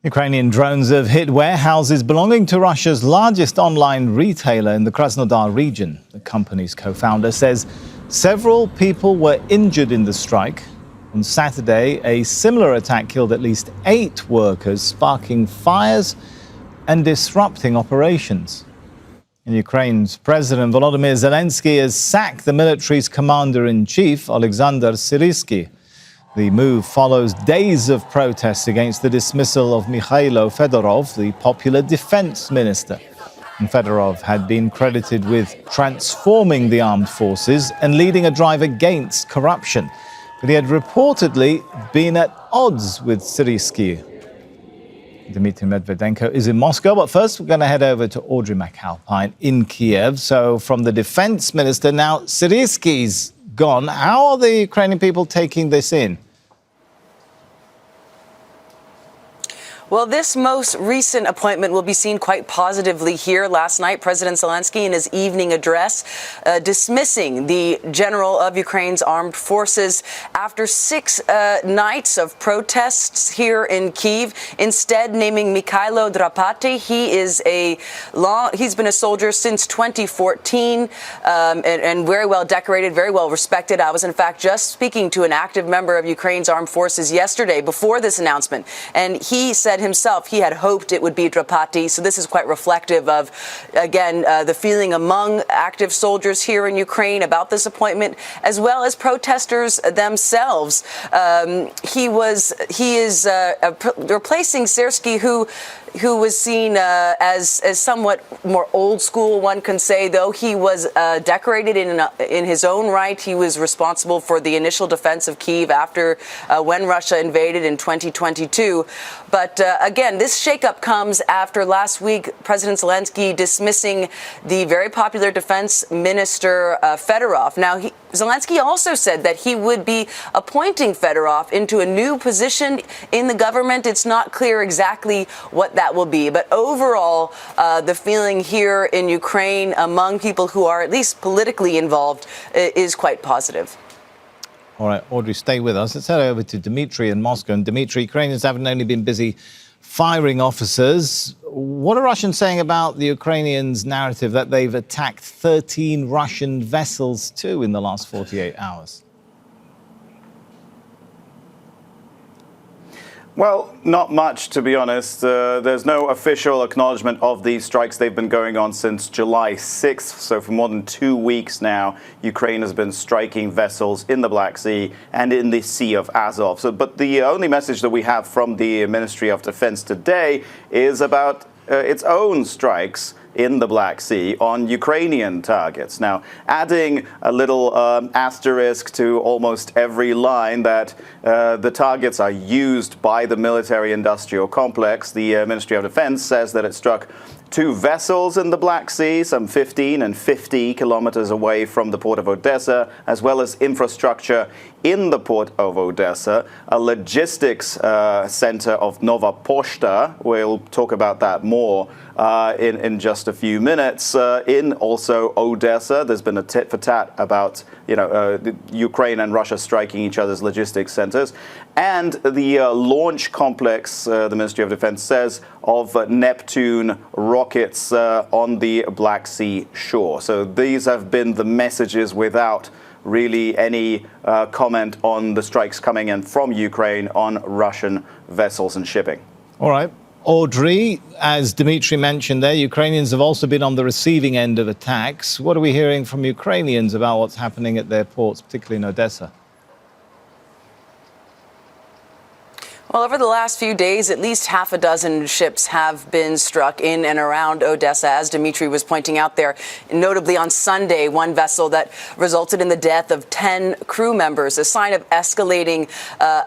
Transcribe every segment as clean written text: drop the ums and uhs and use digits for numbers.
Ukrainian drones have hit warehouses belonging to Russia's largest online retailer in the Krasnodar region. The company's co-founder says several people were injured in the strike. On Saturday, a similar attack killed at least 8 workers, sparking fires and disrupting operations. In Ukraine's President Volodymyr Zelenskyy has sacked the military's commander-in-chief, Oleksandr Syrskyi. The move follows days of protests against the dismissal of Mykhailo Fedorov, the popular defense minister. And Fedorov had been credited with transforming the armed forces and leading a drive against corruption. But he had reportedly been at odds with Syrskii. Dmitry Medvedenko is in Moscow, but first we're going to head over to Audrey MacAlpine in Kyiv. So from the defense minister, now Syrskii's gone. How are the Ukrainian people taking this in? Well, this most recent appointment will be seen quite positively here. Last night, President Zelenskyy, in his evening address, dismissing the general of Ukraine's armed forces after 6 nights of protests here in Kyiv, instead naming Mykhailo Drapatyi. He's been a soldier since 2014 and very well decorated, very well respected. I was, in fact, just speaking to an active member of Ukraine's armed forces yesterday before this announcement, and he said himself he had hoped it would be Drapatyi. So this is quite reflective of, again, the feeling among active soldiers here in Ukraine about this appointment, as well as protesters themselves. He is replacing Syrskii, who was seen as somewhat more old school, one can say, though he was decorated in his own right. He was responsible for the initial defense of Kyiv after when Russia invaded in 2022. But again, this shakeup comes after last week President Zelenskyy dismissing the very popular defense minister Fedorov. Now, Zelenskyy also said that he would be appointing Fedorov into a new position in the government. It's not clear exactly what that will be. But overall, the feeling here in Ukraine among people who are at least politically involved is quite positive. All right, Audrey, stay with us. Let's head over to Dmitry in Moscow. And Dmitry, Ukrainians haven't only been busy firing officers. What are Russians saying about the Ukrainians' narrative that they've attacked 13 Russian vessels too in the last 48 hours? Well, not much, to be honest. There's no official acknowledgement of these strikes. They've been going on since July 6th. So for more than 2 weeks now, Ukraine has been striking vessels in the Black Sea and in the Sea of Azov. But the only message that we have from the Ministry of Defense today is about its own strikes in the Black Sea on Ukrainian targets. Now, adding a little asterisk to almost every line that the targets are used by the military-industrial complex, the Ministry of Defense says that it struck 2 vessels in the Black Sea, some 15 and 50 kilometers away from the port of Odessa, as well as infrastructure in the port of Odessa, a logistics center of Nova Poshta. We'll talk about that more in just a few minutes. In also Odessa, there's been a tit for tat about Ukraine and Russia striking each other's logistics centers, and the launch complex, the Ministry of Defense says, of Neptune rockets on the Black Sea shore. So these have been the messages without really any comment on the strikes coming in from Ukraine on Russian vessels and shipping. All right. Audrey, as Dmitry mentioned there, Ukrainians have also been on the receiving end of attacks. What are we hearing from Ukrainians about what's happening at their ports, particularly in Odessa? Well, over the last few days, at least half a dozen ships have been struck in and around Odessa, as Dmitry was pointing out there. Notably on Sunday, one vessel that resulted in the death of 10 crew members, a sign of escalating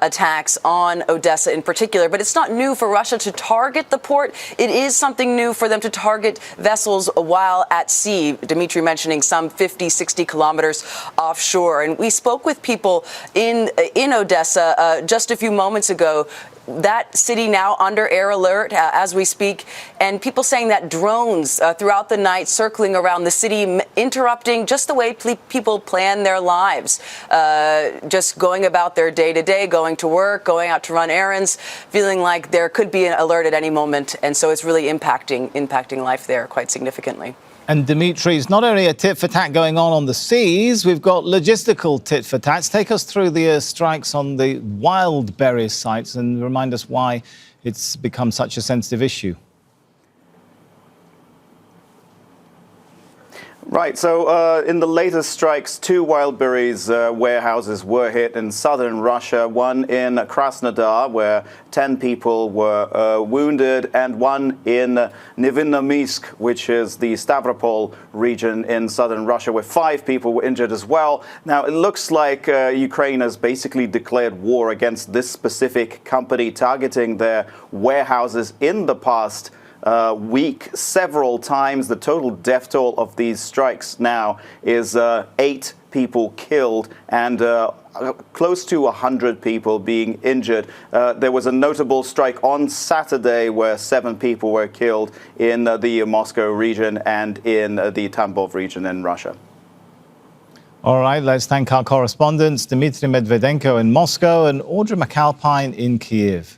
attacks on Odessa in particular. But it's not new for Russia to target the port. It is something new for them to target vessels while at sea. Dmitry mentioning some 50, 60 kilometers offshore. And we spoke with people in Odessa just a few moments ago that city now under air alert as we speak, and people saying that drones throughout the night circling around the city, interrupting just the way people plan their lives, just going about their day-to-day, going to work, going out to run errands, feeling like there could be an alert at any moment. And so it's really impacting life there quite significantly. And Dmitry, it's not only a tit-for-tat going on the seas, we've got logistical tit-for-tats. Take us through the strikes on the Wildberries sites and remind us why it's become such a sensitive issue. Right, so in the latest strikes, 2 Wildberries warehouses were hit in southern Russia, one in Krasnodar, where 10 people were wounded, and one in Nevinnomysk, which is the Stavropol region in southern Russia, where 5 people were injured as well. Now, it looks like Ukraine has basically declared war against this specific company, targeting their warehouses in the past week several times. The total death toll of these strikes now is 8 people killed and close to 100 people being injured. There was a notable strike on Saturday where 7 people were killed in the Moscow region and in the Tambov region in Russia. All right, let's thank our correspondents, Dmitry Medvedenko in Moscow and Audrey MacAlpine in Kyiv.